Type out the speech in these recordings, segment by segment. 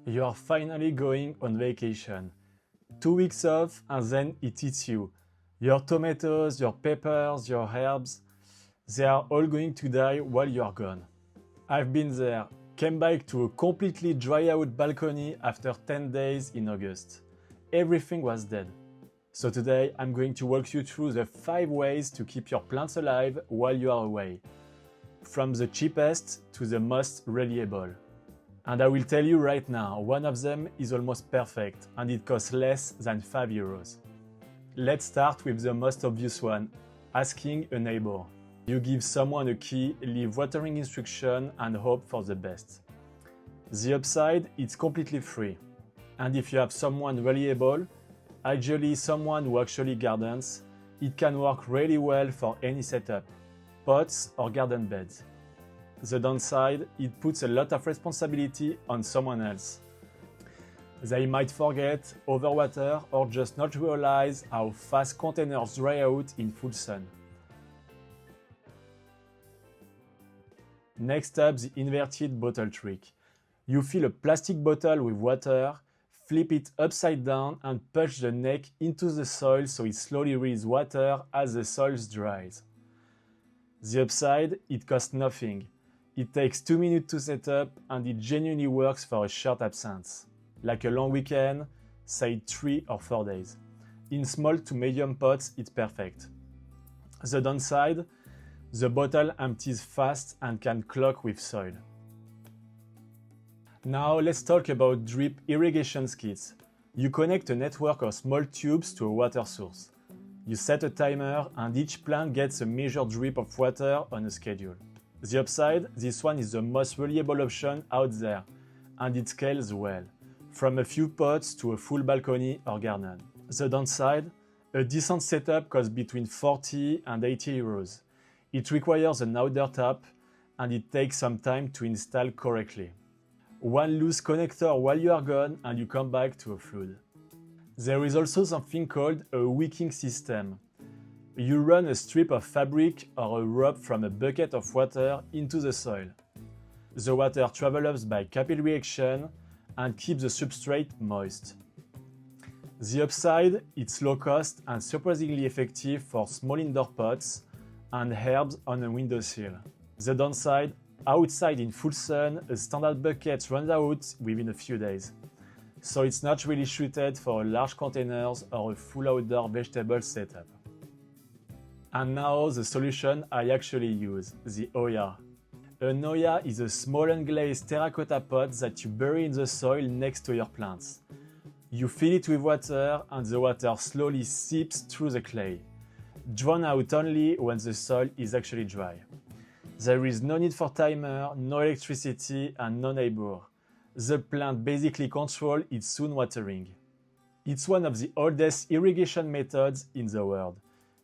You are finally going on vacation. 2 weeks off and then it hits you. Your tomatoes, your peppers, your herbs, they are all going to die while you are gone. I've been there, came back to a completely dry out balcony after 10 days in August. Everything was dead. So today I'm going to walk you through the 5 ways to keep your plants alive while you are away. From the cheapest to the most reliable. And I will tell you right now, one of them is almost perfect and it costs less than €5. Let's start with the most obvious one, asking a neighbor. You give someone a key, leave watering instruction and hope for the best. The upside, it's completely free. And if you have someone reliable, ideally someone who actually gardens, it can work really well for any setup, pots or garden beds. The downside, it puts a lot of responsibility on someone else. They might forget, overwater, or just not realize how fast containers dry out in full sun. Next up, the inverted bottle trick. You fill a plastic bottle with water, flip it upside down and push the neck into the soil so it slowly releases water as the soil dries. The upside, it costs nothing. It takes 2 minutes to set up and it genuinely works for a short absence, like a long weekend, say 3 or 4 days. In small to medium pots, it's perfect. The downside, the bottle empties fast and can clog with soil. Now let's talk about drip irrigation skits. You connect a network of small tubes to a water source. You set a timer and each plant gets a measured drip of water on a schedule. The upside, this one is the most reliable option out there, and it scales well, from a few pots to a full balcony or garden. The downside, a decent setup costs between 40 and €80. It requires an outdoor tap, and it takes some time to install correctly. One loose connector while you are gone and you come back to a flood. There is also something called a wicking system. You run a strip of fabric or a rope from a bucket of water into the soil. The water travels by capillary action and keeps the substrate moist. The upside, it's low cost and surprisingly effective for small indoor pots and herbs on a windowsill. The downside, outside in full sun, a standard bucket runs out within a few days. So it's not really suited for large containers or a full outdoor vegetable setup. And now the solution I actually use, the Oya. An Oya is a small unglazed terracotta pot that you bury in the soil next to your plants. You fill it with water and the water slowly seeps through the clay, drawn out only when the soil is actually dry. There is no need for timer, no electricity and no neighbor. The plant basically controls its soon watering. It's one of the oldest irrigation methods in the world,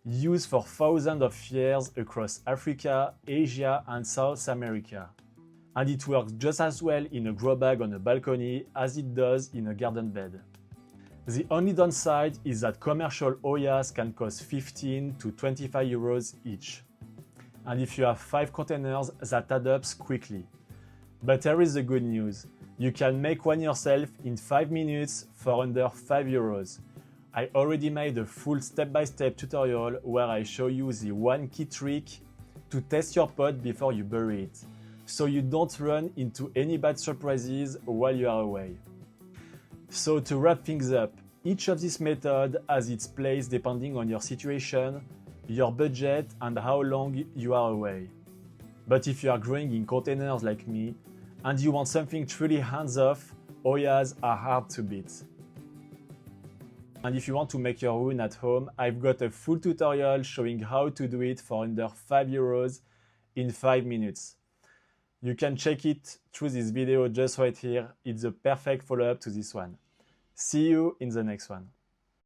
used for thousands of years across Africa, Asia and South America. And it works just as well in a grow bag on a balcony as it does in a garden bed. The only downside is that commercial Oyas can cost 15 to €25 each. And if you have 5 containers, that adds up quickly. But here is the good news. You can make one yourself in 5 minutes for under €5. I already made a full step-by-step tutorial where I show you the 1 key trick to test your pot before you bury it, so you don't run into any bad surprises while you are away. So to wrap things up, each of these methods has its place depending on your situation, your budget and how long you are away. But if you are growing in containers like me and you want something truly hands-off, Oyas are hard to beat. And if you want to make your own at home, I've got a full tutorial showing how to do it for under €5 in 5 minutes. You can check it through this video just right here. It's the perfect follow-up to this one. See you in the next one.